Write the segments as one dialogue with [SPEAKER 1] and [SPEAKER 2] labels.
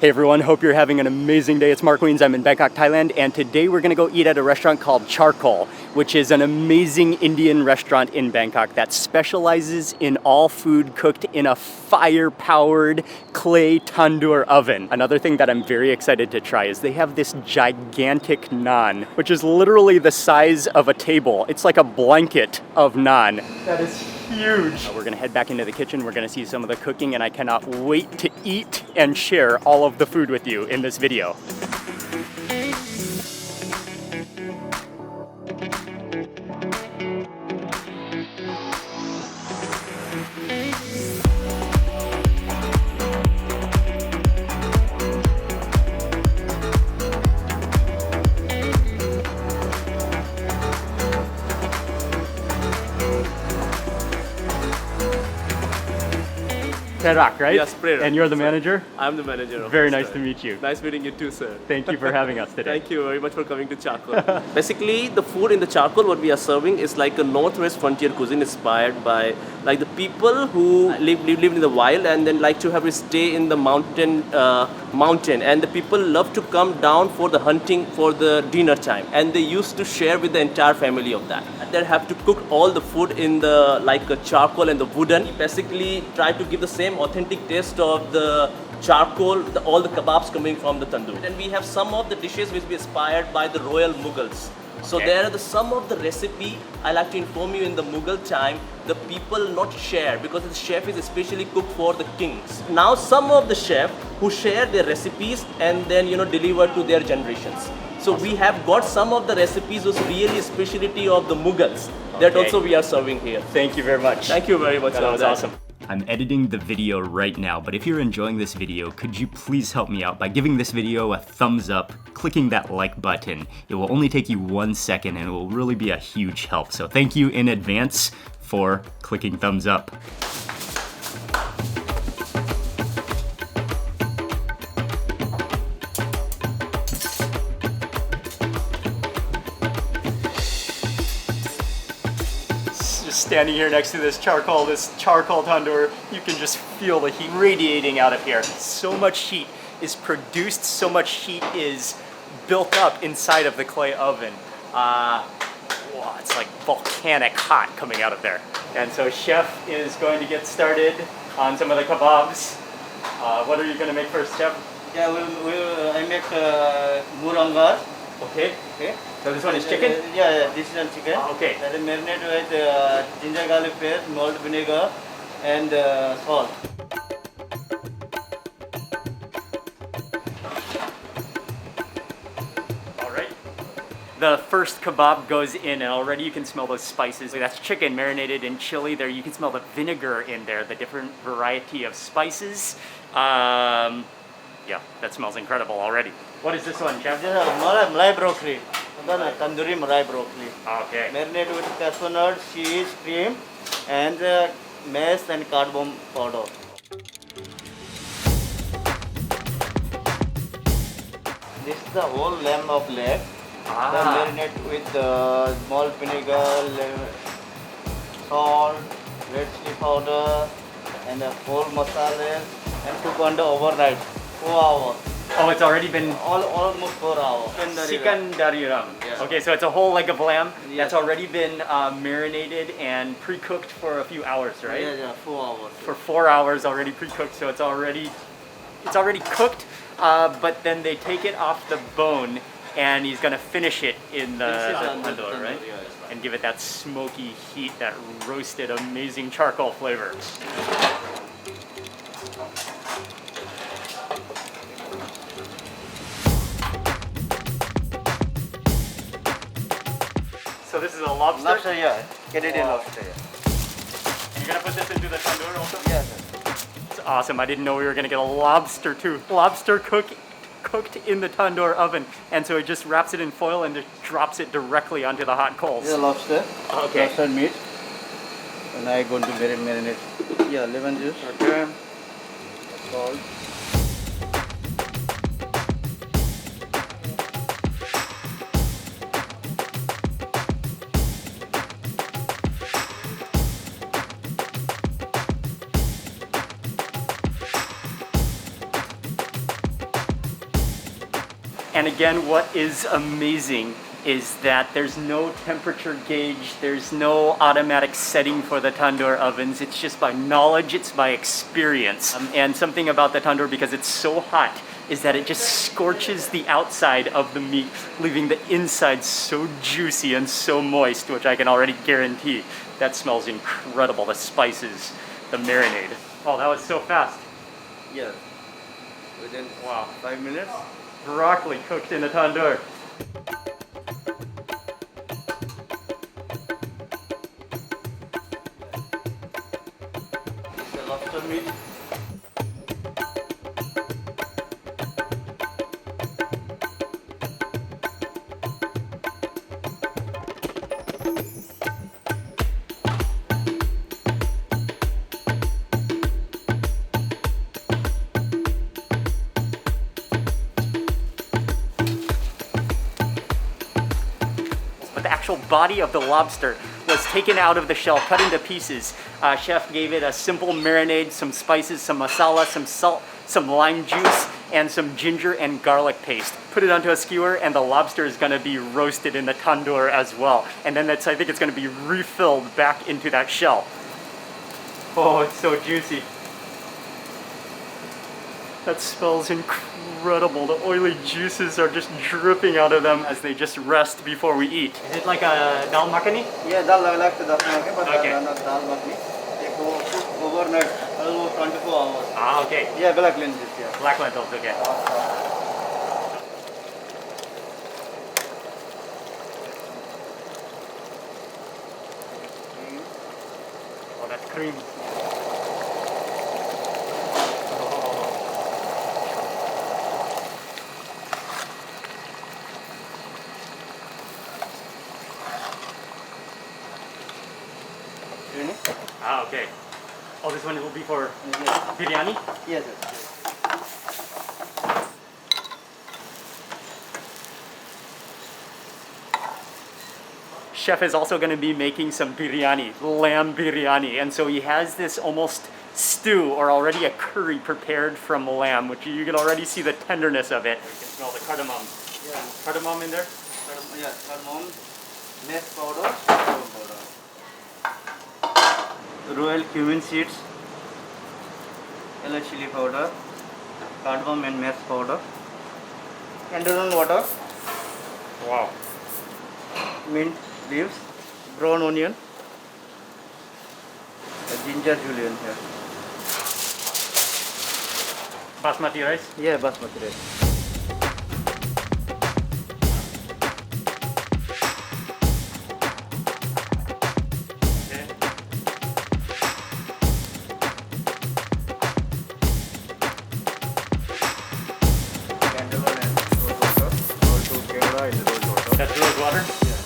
[SPEAKER 1] Hey everyone, hope you're having an amazing day. It's Mark Wiens, I'm in Bangkok, Thailand, and today we're gonna go eat at a restaurant called Charcoal, which is an amazing Indian restaurant in Bangkok that specializes in all food cooked in a fire-powered clay tandoor oven. Another thing that I'm very excited to try is they have this gigantic naan, which is literally the size of a table. It's like a blanket of naan. That is huge. We're gonna head back into the kitchen, we're gonna see some of the cooking, and I cannot wait to eat and share all of the food with you in this video. Prerak, right?
[SPEAKER 2] Yes, Prerak.
[SPEAKER 1] And you're the manager?
[SPEAKER 2] I'm the manager.
[SPEAKER 1] Very nice to meet you.
[SPEAKER 2] Nice meeting you too, sir.
[SPEAKER 1] Thank you for having us today.
[SPEAKER 2] Thank you very much for coming to Charcoal. Basically, the food in the Charcoal, what we are serving is like a Northwest frontier cuisine inspired by like the people who live in the wild and then like to have a stay in the mountain, and the people love to come down for the hunting for the dinner time, and they used to share with the entire family of that. They have to cook all the food in the like a charcoal and the wooden. Basically, try to give the same authentic taste of the charcoal, all the kebabs coming from the tandoor. And we have some of the dishes which we inspired by the royal Mughals. So there are some of the recipe I like to inform you in the Mughal time, the people not share because the chef is especially cooked for the kings. Now some of the chef who share their recipes and then deliver to their generations. So we have got some of the recipes was really a specialty of the Mughals that also we are serving here.
[SPEAKER 1] Thank you very much.
[SPEAKER 2] Thank you very much.
[SPEAKER 1] That was awesome. I'm editing the video right now, but if you're enjoying this video, could you please help me out by giving this video a thumbs up, clicking that like button. It will only take you 1 second and it will really be a huge help. So thank you in advance for clicking thumbs up. Standing here next to this charcoal tandoor, you can just feel the heat radiating out of here. So much heat is produced, so much heat is built up inside of the clay oven. Wow, it's like volcanic hot coming out of there. And so chef is going to get started on some of the kebabs. What are you going to make first, chef?
[SPEAKER 3] Yeah, I make murangar.
[SPEAKER 1] Okay. So this one is chicken?
[SPEAKER 3] Yeah, this is chicken.
[SPEAKER 1] Okay.
[SPEAKER 3] That is marinated with ginger garlic paste, malt vinegar, and salt.
[SPEAKER 1] All right. The first kebab goes in, and already you can smell those spices. That's chicken marinated in chili. There, you can smell the vinegar in there, the different variety of spices. Yeah, that smells incredible already. What is this one, chef?
[SPEAKER 3] This is malai broccoli. Tandoori malai broccoli.
[SPEAKER 1] Okay.
[SPEAKER 3] Marinated with cashew nut, cheese, cream, and mace and cardamom powder. This is the whole lamb of leg. Marinate with malt vinegar, salt, red chili powder, and whole masala, and cook under overnight, 4 hours.
[SPEAKER 1] Oh, it's already been
[SPEAKER 3] Almost 4 hours.
[SPEAKER 1] Sikandari ram.
[SPEAKER 3] Yeah.
[SPEAKER 1] Okay, so it's a whole leg of lamb
[SPEAKER 3] Yes.
[SPEAKER 1] that's already been marinated and pre-cooked for a few hours, right?
[SPEAKER 3] Yeah, 4 hours.
[SPEAKER 1] For 4 hours already pre-cooked, so it's already cooked. But then they take it off the bone, and he's gonna finish it in the tandoor, right?
[SPEAKER 3] Yeah, that's right.
[SPEAKER 1] And give it that smoky heat, that roasted, amazing charcoal flavor. So this is a lobster?
[SPEAKER 3] Lobster, yeah. Canadian
[SPEAKER 1] Wow.
[SPEAKER 3] lobster, yeah.
[SPEAKER 1] You're gonna put this into the tandoor also?
[SPEAKER 3] Yes, sir.
[SPEAKER 1] It's awesome. I didn't know we were gonna get a lobster too. Lobster cooked in the tandoor oven. And so it just wraps it in foil and just drops it directly onto the hot coals.
[SPEAKER 3] This is lobster.
[SPEAKER 1] Okay.
[SPEAKER 3] Lobster meat. And I going to marinate. Yeah, lemon juice.
[SPEAKER 1] Okay.
[SPEAKER 3] Salt.
[SPEAKER 1] And again, what is amazing is that there's no temperature gauge, there's no automatic setting for the tandoor ovens. It's just by knowledge, it's by experience. And something about the tandoor, because it's so hot, is that it just scorches the outside of the meat, leaving the inside so juicy and so moist, which I can already guarantee. That smells incredible, the spices, the marinade. Oh, that was so fast.
[SPEAKER 3] Yes. Within
[SPEAKER 1] Wow.
[SPEAKER 3] 5 minutes.
[SPEAKER 1] Broccoli cooked in a tandoor.
[SPEAKER 3] It's a lobster meat.
[SPEAKER 1] But the actual body of the lobster was taken out of the shell, cut into pieces. Chef gave it a simple marinade, some spices, some masala, some salt, some lime juice, and some ginger and garlic paste. Put it onto a skewer, and the lobster is gonna be roasted in the tandoor as well. And then I think it's gonna be refilled back into that shell. Oh, it's so juicy. That smells incredible. The oily juices are just dripping out of them as they just rest before we eat. Is it like a dal makhani?
[SPEAKER 3] Yeah, dal like the dal makhani, but
[SPEAKER 1] Okay.
[SPEAKER 3] not dal makhani. They go cook overnight, almost 24 hours.
[SPEAKER 1] Ah, okay.
[SPEAKER 3] Yeah, black lenses, yeah.
[SPEAKER 1] Black lentils, okay. Oh, that's cream.
[SPEAKER 3] Really?
[SPEAKER 1] Ah, okay. Oh, this one will be for
[SPEAKER 3] Yes,
[SPEAKER 1] biryani?
[SPEAKER 3] yes. Yes.
[SPEAKER 1] Chef is also going to be making some biryani, lamb biryani, and so he has this almost stew or already a curry prepared from lamb, which you can already see the tenderness of it. You can smell the cardamom.
[SPEAKER 3] Yeah.
[SPEAKER 1] Cardamom in there?
[SPEAKER 3] Yeah, cardamom, mace powder, cardamom powder. Royal cumin seeds, yellow chili powder, cardamom and mace powder, candle water,
[SPEAKER 1] Wow.
[SPEAKER 3] mint leaves, brown onion, a ginger julienne here.
[SPEAKER 1] Basmati rice?
[SPEAKER 3] Yeah, basmati rice.
[SPEAKER 1] Okay.
[SPEAKER 3] Candle and rose water, all together in the rose water.
[SPEAKER 1] That's rose water?
[SPEAKER 3] Yeah.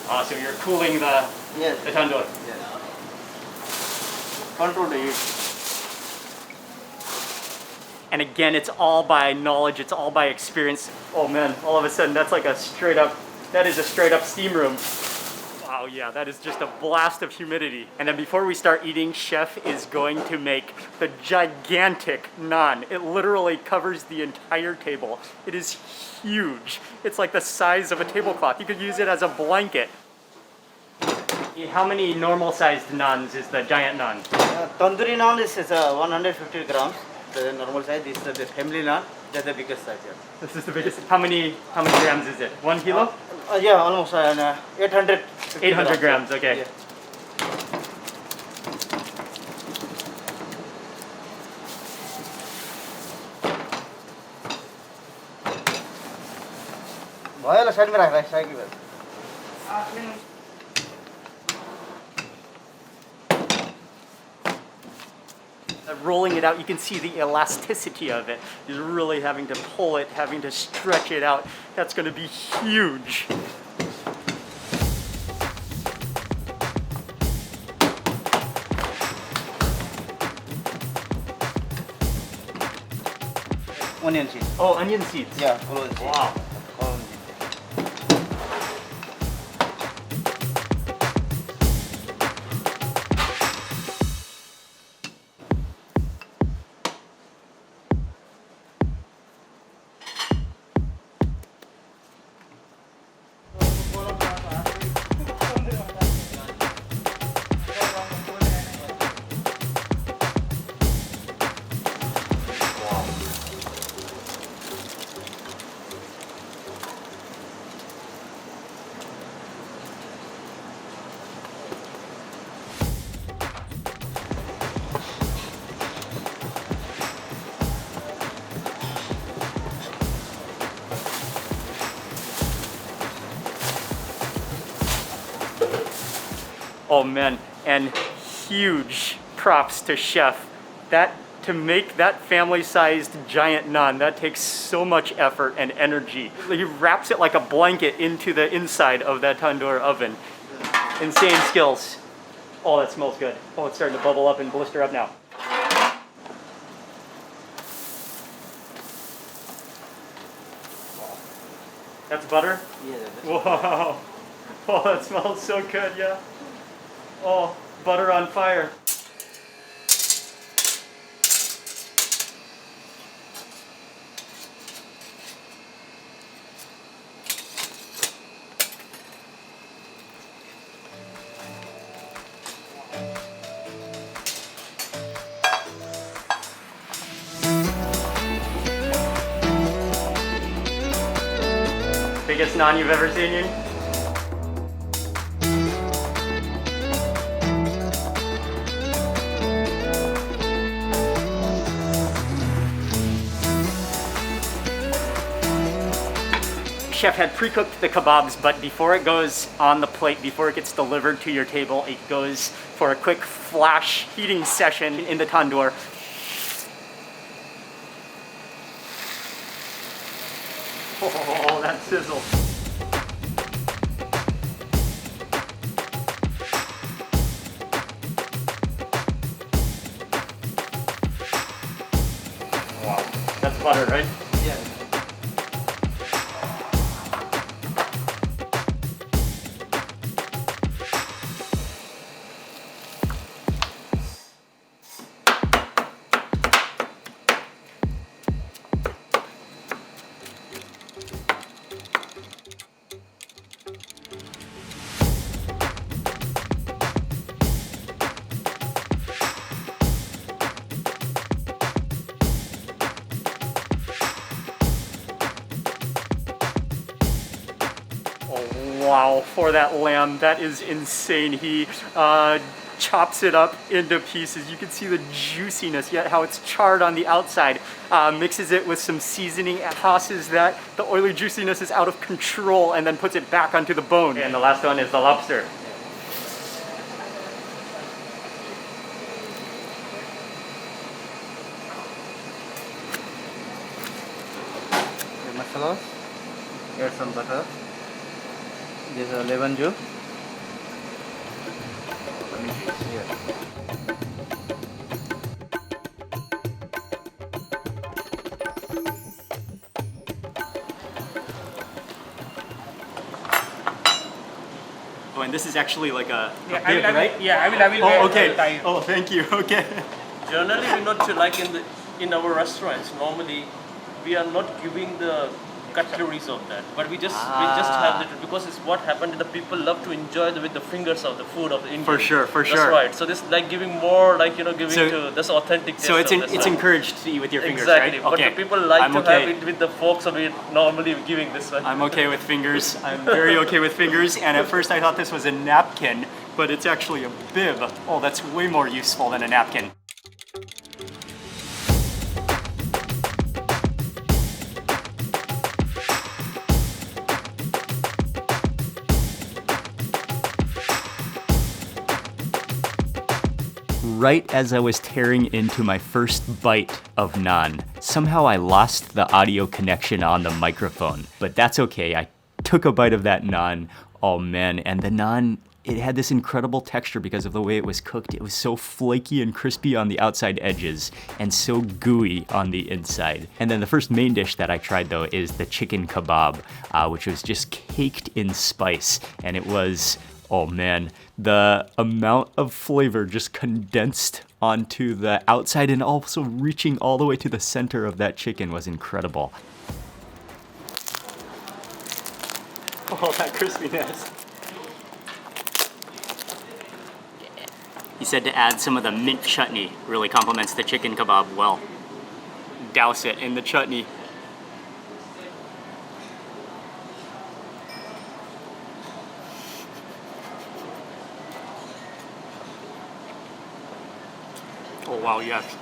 [SPEAKER 1] Ah, so you're cooling the
[SPEAKER 3] Yes.
[SPEAKER 1] tandoor.
[SPEAKER 3] Yes. Control the heat.
[SPEAKER 1] And again, it's all by knowledge, it's all by experience. Oh man, all of a sudden that's like a straight up, that is a straight up steam room. Wow, yeah, that is just a blast of humidity. And then before we start eating, Chef is going to make the gigantic naan. It literally covers the entire table. It is huge. It's like the size of a tablecloth. You could use it as a blanket. How many normal sized naans is the giant naan?
[SPEAKER 3] Tandoori naan is 150 grams. The normal size. This is the family naan. That's the biggest size. Yeah.
[SPEAKER 1] This is the biggest. How many grams is it? 1 kilo?
[SPEAKER 3] Yeah, almost 800.
[SPEAKER 1] 800 grams, okay.
[SPEAKER 3] Yeah. भयो side में राख side में
[SPEAKER 1] Rolling it out, you can see the elasticity of it. You're really having to pull it, having to stretch it out. That's going to be huge.
[SPEAKER 3] onion seeds.
[SPEAKER 1] Oh, onion seeds.
[SPEAKER 3] Yeah, close it.
[SPEAKER 1] Wow.
[SPEAKER 3] Close it.
[SPEAKER 1] Oh man, and huge props to chef. To make that family-sized giant naan, that takes so much effort and energy. He wraps it like a blanket into the inside of that tandoor oven. Insane skills. Oh, that smells good. Oh, it's starting to bubble up and blister up now. That's butter?
[SPEAKER 3] Yeah, that's
[SPEAKER 1] Wow. Oh, that smells so good, yeah. Oh, butter on fire. Biggest naan you've ever seen, Yun? Chef had pre-cooked the kebabs, but before it goes on the plate, before it gets delivered to your table, it goes for a quick flash heating session in the tandoor. Oh, that sizzle. Wow, that's butter, right?
[SPEAKER 3] yeah.
[SPEAKER 1] Wow, for that lamb, that is insane. He chops it up into pieces. You can see the juiciness, yet how it's charred on the outside. Mixes it with some seasoning, tosses that. The oily juiciness is out of control, and then puts it back onto the bone. And the last one is the lobster.
[SPEAKER 3] The masala. Add some butter. This is lemon juice. Here.
[SPEAKER 1] Oh, and this is actually like a
[SPEAKER 4] Yeah,
[SPEAKER 1] bib, right?
[SPEAKER 4] I will.
[SPEAKER 1] Oh, okay.
[SPEAKER 4] tie.
[SPEAKER 1] Oh, thank you. Okay.
[SPEAKER 2] Generally, we're not like in our restaurants. Normally, we are not giving the cutleries of that, but we just have it because it's what happened. The people love to enjoy with the fingers of the food of the Indian.
[SPEAKER 1] For sure, for
[SPEAKER 2] That's
[SPEAKER 1] sure.
[SPEAKER 2] right. So this like giving more like giving
[SPEAKER 1] So-
[SPEAKER 2] to this authentic.
[SPEAKER 1] So
[SPEAKER 2] taste
[SPEAKER 1] it's
[SPEAKER 2] of this,
[SPEAKER 1] it's
[SPEAKER 2] right?
[SPEAKER 1] encouraged to eat with your fingers,
[SPEAKER 2] Exactly,
[SPEAKER 1] right?
[SPEAKER 2] but
[SPEAKER 1] Okay.
[SPEAKER 2] the people like
[SPEAKER 1] I'm
[SPEAKER 2] to
[SPEAKER 1] okay.
[SPEAKER 2] have it with the forks, so we're normally giving this one.
[SPEAKER 1] I'm okay with fingers. I'm very okay with fingers. And at first I thought this was a napkin, but it's actually a bib. Oh, that's way more useful than a napkin. Right as I was tearing into my first bite of naan, somehow I lost the audio connection on the microphone. But that's okay. I took a bite of that naan. Oh man, and the naan it had this incredible texture because of the way it was cooked. It was so flaky and crispy on the outside edges and so gooey on the inside. And then the first main dish that I tried though is the chicken kebab, which was just caked in spice. And it was, oh man, the amount of flavor just condensed onto the outside and also reaching all the way to the center of that chicken was incredible. Oh, that crispiness. He said to add some of the mint chutney. Really complements the chicken kebab well. Douse it in the chutney. Oh wow, yes.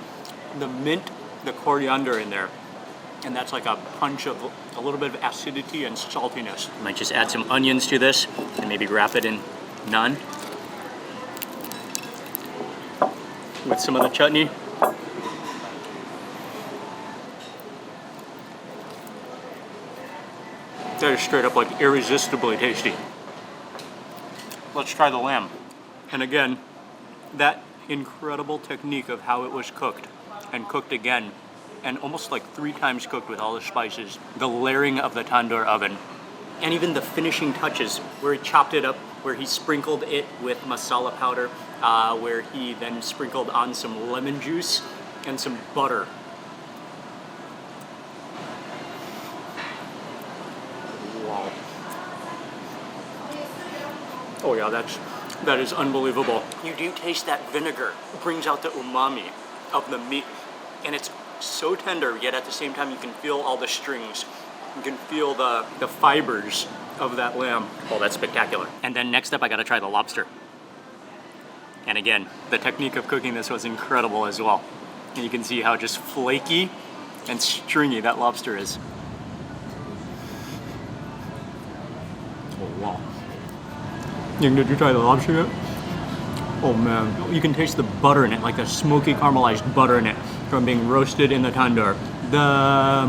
[SPEAKER 1] The mint, the coriander in there. And that's like a punch of a little bit of acidity and saltiness. Might just add some onions to this and maybe wrap it in naan with some of the chutney. That is straight up like irresistibly tasty. Let's try the lamb. And again, that incredible technique of how it was cooked and cooked again and almost like 3 times cooked with all the spices, the layering of the tandoor oven, and even the finishing touches where he chopped it up, where he sprinkled it with masala powder, where he then sprinkled on some lemon juice and some butter. Wow. Oh yeah, that is unbelievable. You do taste that vinegar. It brings out the umami of the meat, and it's so tender, yet at the same time you can feel all the strings. You can feel the fibers of that lamb. Oh, that's spectacular. And then next up, I gotta try the lobster. And again, the technique of cooking this was incredible as well. And you can see how just flaky and stringy that lobster is. Oh, wow. Did you try the lobster yet? Oh man, you can taste the butter in it, like the smoky caramelized butter in it from being roasted in the tandoor. The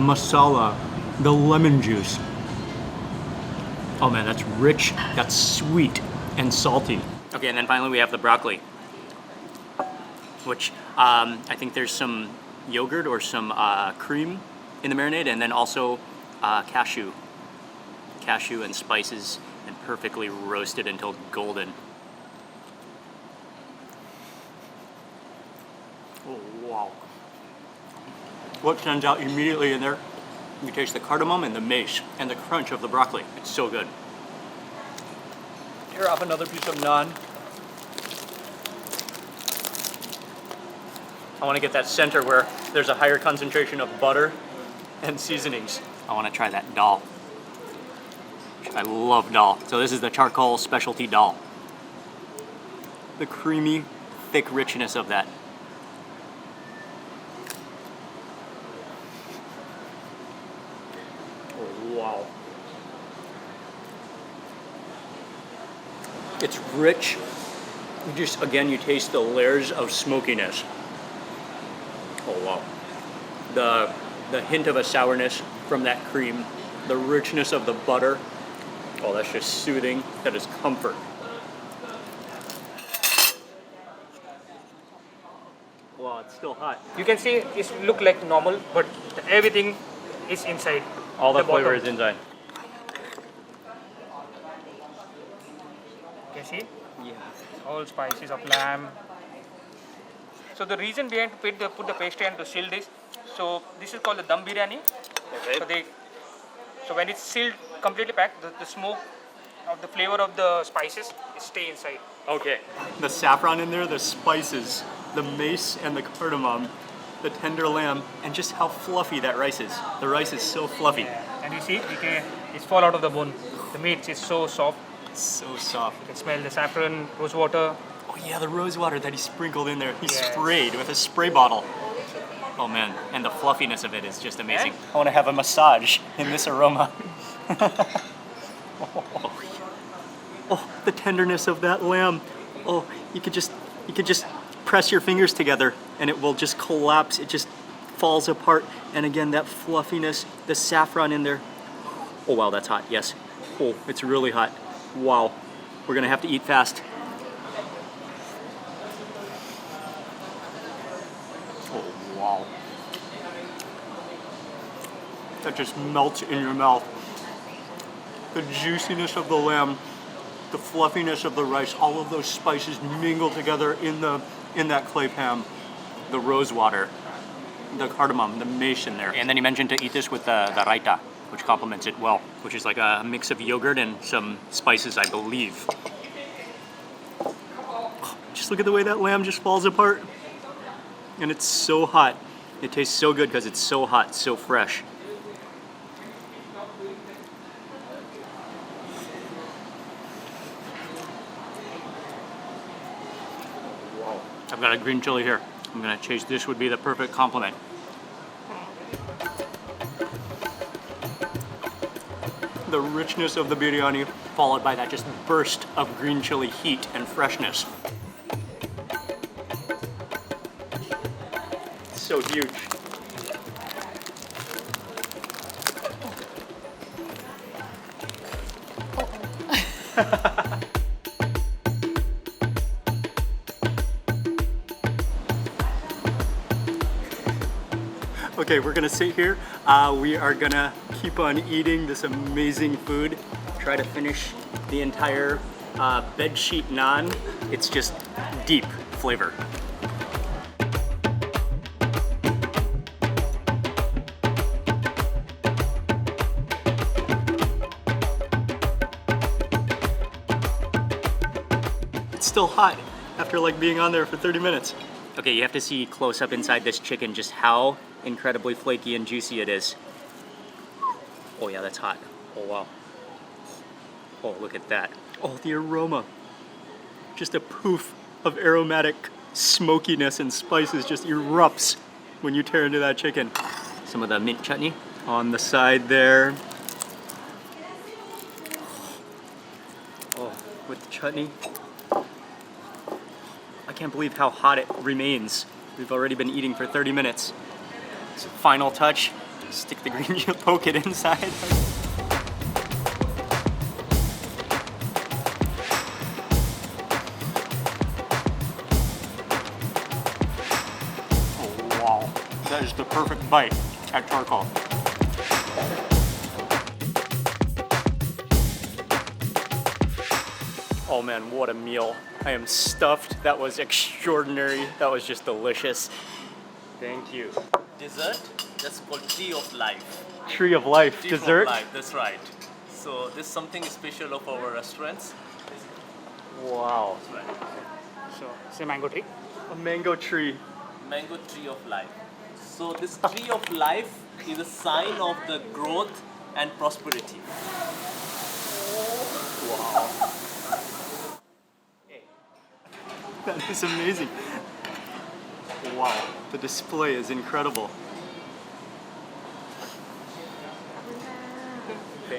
[SPEAKER 1] masala, the lemon juice. Oh man, that's rich, that's sweet and salty. Okay, and then finally we have the broccoli, which I think there's some yogurt or some cream in the marinade, and then also cashew and spices, and perfectly roasted until golden. Oh, wow. What stands out immediately in there, you taste the cardamom and the mace and the crunch of the broccoli. It's so good. Tear off another piece of naan. I want to get that center where there's a higher concentration of butter and seasonings. I want to try that dal. I love dal. So this is the charcoal specialty dal. The creamy, thick richness of that. Oh, wow. It's rich. Again, you taste the layers of smokiness. Oh wow. The hint of a sourness from that cream, the richness of the butter. Oh, that's just soothing. That is comfort. Wow, it's still hot.
[SPEAKER 4] You can see it look like normal, but everything is inside.
[SPEAKER 1] All the flavor
[SPEAKER 4] bottom.
[SPEAKER 1] is inside.
[SPEAKER 4] You can see
[SPEAKER 1] Yeah.
[SPEAKER 4] all spices of lamb. So the reason behind to put the pastry and to seal this, so this is called the dum biryani.
[SPEAKER 1] Okay.
[SPEAKER 4] So when it's sealed, completely packed, the smoke of the flavor of the spices stay inside.
[SPEAKER 1] Okay. The saffron in there, the spices, the mace and the cardamom, the tender lamb, and just how fluffy that rice is. The rice is so fluffy.
[SPEAKER 4] Yeah. And you see, it's fall out of the bone. The meat is so soft.
[SPEAKER 1] It's so soft.
[SPEAKER 4] You can smell the saffron, rose water.
[SPEAKER 1] Oh yeah, the rose water that he sprinkled in there. He
[SPEAKER 4] Yes.
[SPEAKER 1] sprayed with a spray bottle. Oh man, and the fluffiness of it is just amazing. I want to have a massage in this aroma. Oh, the tenderness of that lamb. Oh, you could just press your fingers together and it will just collapse. It just falls apart. And again, that fluffiness, the saffron in there. Oh wow, that's hot. Yes. Oh, it's really hot. Wow. We're gonna have to eat fast. Oh, wow. That just melts in your mouth. The juiciness of the lamb, the fluffiness of the rice, all of those spices mingle together in that clay pan. The rose water, the cardamom, the mace in there. And then you mentioned to eat this with the raita, which complements it well, which is like a mix of yogurt and some spices, I believe. Just look at the way that lamb just falls apart. And it's so hot. It tastes so good because it's so hot, so fresh. Whoa. I've got a green chili here. I'm gonna chase this would be the perfect complement. The richness of the biryani followed by that just burst of green chili heat and freshness. So huge. Okay, we're gonna sit here. We are gonna keep on eating this amazing food. Try to finish the entire bedsheet naan. It's just deep flavor. It's still hot after like being on there for 30 minutes. Okay, you have to see close up inside this chicken just how incredibly flaky and juicy it is. Oh yeah, that's hot. Oh wow. Oh, look at that. Oh, the aroma. Just a poof of aromatic smokiness and spices just erupts when you tear into that chicken. Some of the mint chutney on the side there. Oh, with the chutney. I can't believe how hot it remains. We've already been eating for 30 minutes. So final touch, stick the green chili, poke it inside. Oh wow, that is the perfect bite at Charcoal. Oh man, what a meal. I am stuffed. That was extraordinary. That was just delicious. Thank you.
[SPEAKER 2] Dessert, that's called Tree of Life.
[SPEAKER 1] Tree of Life
[SPEAKER 2] Tree
[SPEAKER 1] dessert?
[SPEAKER 2] of Life, that's right. So this is something special of our restaurants.
[SPEAKER 1] Wow.
[SPEAKER 2] That's right.
[SPEAKER 4] So it's a mango tree.
[SPEAKER 1] A mango tree.
[SPEAKER 2] Mango Tree of Life. So this Tree of Life is a sign of the growth and prosperity.
[SPEAKER 1] Wow. That is amazing. Wow, the display is incredible.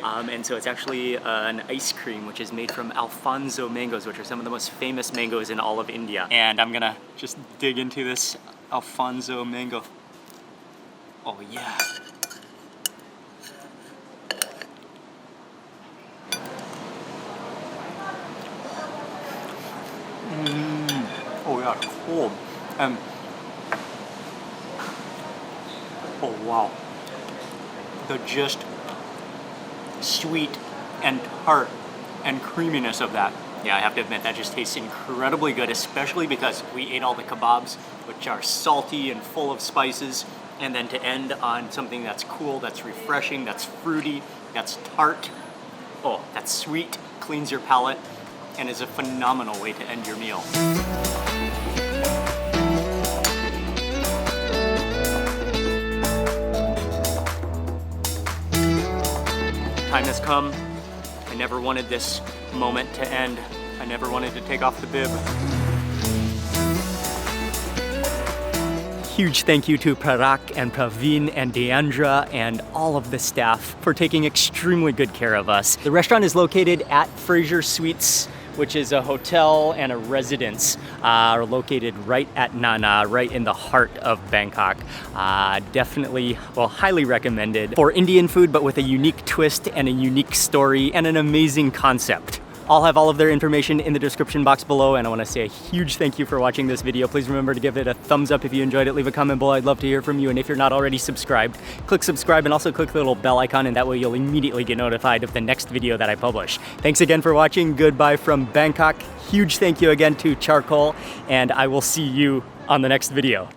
[SPEAKER 1] And so it's actually an ice cream which is made from Alfonso mangoes, which are some of the most famous mangoes in all of India. And I'm gonna just dig into this Alfonso mango. Oh yeah. Oh yeah, cold. And oh wow. The just sweet and tart and creaminess of that. Yeah, I have to admit that just tastes incredibly good, especially because we ate all the kebabs, which are salty and full of spices, and then to end on something that's cool, that's refreshing, that's fruity, that's tart. Oh, that's sweet, cleans your palate, and is a phenomenal way to end your meal. Time has come. I never wanted this moment to end. I never wanted to take off the bib. Huge thank you to Prerak and Praveen and Deandra and all of the staff for taking extremely good care of us. The restaurant is located at Fraser Suites, which is a hotel and a residence located right at Naan, right in the heart of Bangkok. Definitely, well, highly recommended for Indian food, but with a unique twist and a unique story and an amazing concept. I'll have all of their information in the description box below, and I want to say a huge thank you for watching this video. Please remember to give it a thumbs up if you enjoyed it. Leave a comment below. I'd love to hear from you, and if you're not already subscribed, click subscribe and also click the little bell icon, and that way you'll immediately get notified of the next video that I publish. Thanks again for watching. Goodbye from Bangkok. Huge thank you again to Charcoal, and I will see you on the next video.